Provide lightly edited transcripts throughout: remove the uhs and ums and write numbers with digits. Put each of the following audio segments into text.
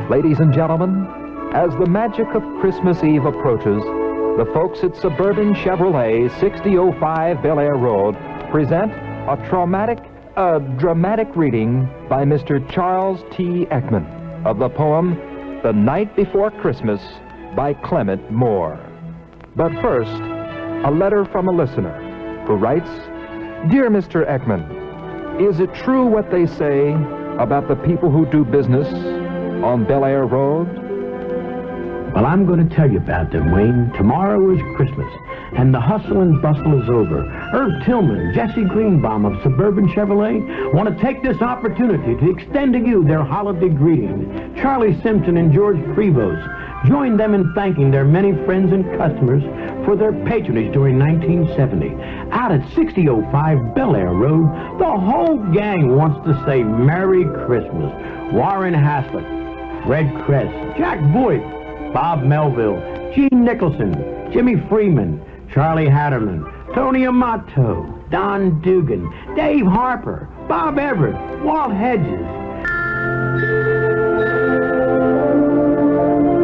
Ladies and gentlemen, as the magic of Christmas Eve approaches, the folks at Suburban Chevrolet 6005 Bel Air Road present a dramatic reading by Mr. Charles T. Eckman of the poem The Night Before Christmas by Clement Moore. But first, a letter from a listener who writes, Dear Mr. Eckman, is it true what they say about the people who do business on Bel Air Road? Well, I'm going to tell you about them, Wayne. Tomorrow is Christmas, and the hustle and bustle is over. Irv Tillman, Jesse Greenbaum of Suburban Chevrolet want to take this opportunity to extend to you their holiday greeting. Charlie Simpson and George Prevost join them in thanking their many friends and customers for their patronage during 1970. Out at 6005 Bel Air Road, the whole gang wants to say Merry Christmas. Warren Haslett, Fred Kress, Jack Voigt, Bob Melville, Gene Nicholson, Jimmy Freeman, Charlie Hatterman, Tony Amato, Don Dugan, Dave Harper, Bob Everett, Walt Hedges.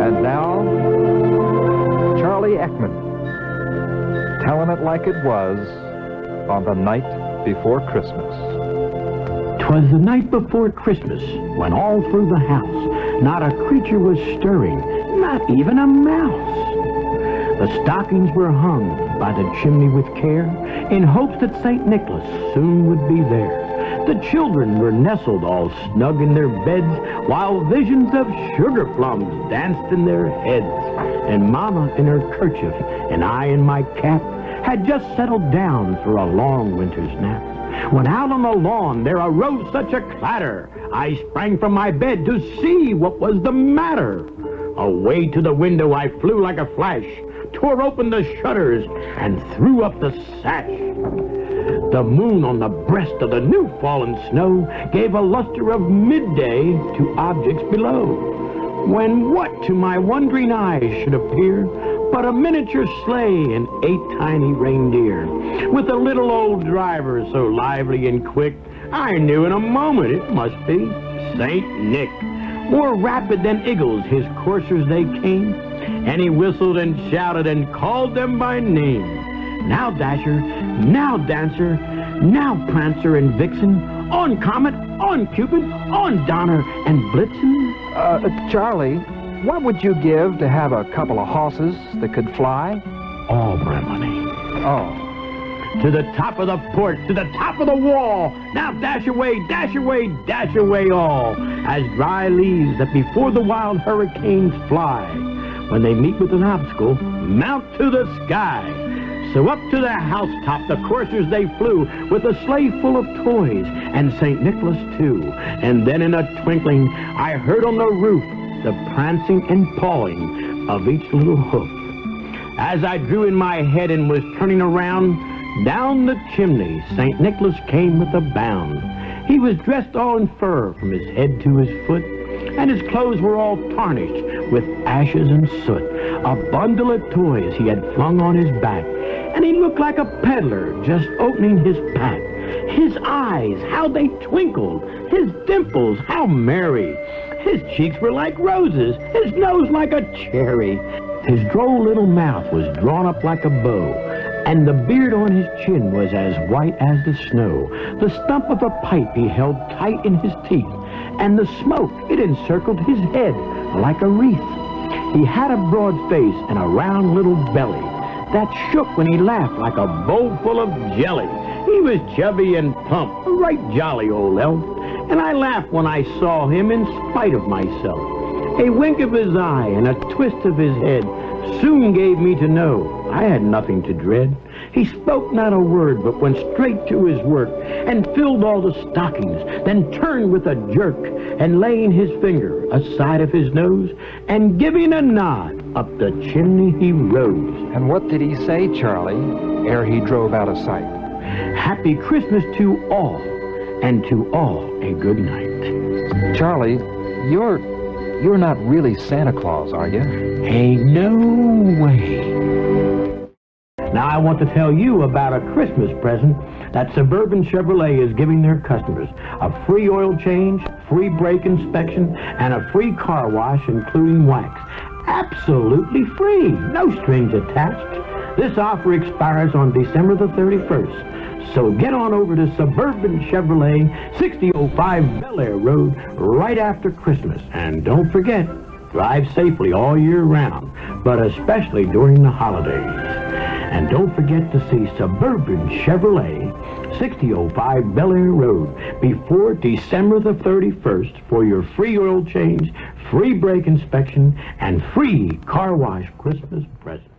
And now, Charley Eckman, telling it like it was on the night before Christmas. 'Twas the night before Christmas, when all through the house not a creature was stirring, not even a mouse. The stockings were hung by the chimney with care, in hopes that St. Nicholas soon would be there. The children were nestled all snug in their beds, while visions of sugar plums danced in their heads. And Mama in her kerchief, and I in my cap, had just settled down for a long winter's nap. When out on the lawn there arose such a clatter, I sprang from my bed to see what was the matter. Away to the window I flew like a flash, tore open the shutters, and threw up the sash. The moon on the breast of the new fallen snow gave a luster of midday to objects below, when what to my wondering eyes should appear but a miniature sleigh and 8 tiny reindeer, with a little old driver so lively and quick, I knew in a moment it must be Saint Nick. More rapid than eagles his coursers they came, and he whistled and shouted and called them by name. Now Dasher, now Dancer, now Prancer and Vixen, on Comet, on Cupid, on Donner and Blitzen. Charlie, what would you give to have a couple of horses that could fly? All my money. Oh. To the top of the porch, to the top of the wall. Now dash away, dash away, dash away all, as dry leaves that before the wild hurricanes fly. When they meet with an obstacle, mount to the sky. So up to the housetop the coursers they flew, with a sleigh full of toys, and St. Nicholas too. And then in a twinkling I heard on the roof the prancing and pawing of each little hoof. As I drew in my head and was turning around, down the chimney St. Nicholas came with a bound. He was dressed all in fur from his head to his foot, and his clothes were all tarnished with ashes and soot. A bundle of toys he had flung on his back, and he looked like a peddler just opening his pack. His eyes, how they twinkled, his dimples, how merry. His cheeks were like roses, his nose like a cherry. His droll little mouth was drawn up like a bow, and the beard on his chin was as white as the snow. The stump of a pipe he held tight in his teeth, and the smoke, it encircled his head like a wreath. He had a broad face and a round little belly that shook when he laughed like a bowl full of jelly. He was chubby and plump, a right jolly old elf, and I laughed when I saw him in spite of myself. A wink of his eye and a twist of his head soon gave me to know I had nothing to dread. He spoke not a word, but went straight to his work and filled all the stockings, then turned with a jerk and laying his finger aside of his nose and giving a nod, up the chimney he rose. And what did he say, Charlie, ere he drove out of sight? Happy Christmas to all, and to all a good night. Charlie, you're you're not really Santa Claus, are you? Ain't no way. Now I want to tell you about a Christmas present that Suburban Chevrolet is giving their customers. A free oil change, free brake inspection, and a free car wash including wax. Absolutely free, no strings attached. This offer expires on December the 31st. So get on over to Suburban Chevrolet, 6005 Bel Air Road, right after Christmas. And don't forget, drive safely all year round, but especially during the holidays. And don't forget to see Suburban Chevrolet, 6005 Bel Air Road, before December the 31st for your free oil change, free brake inspection, and free car wash Christmas present.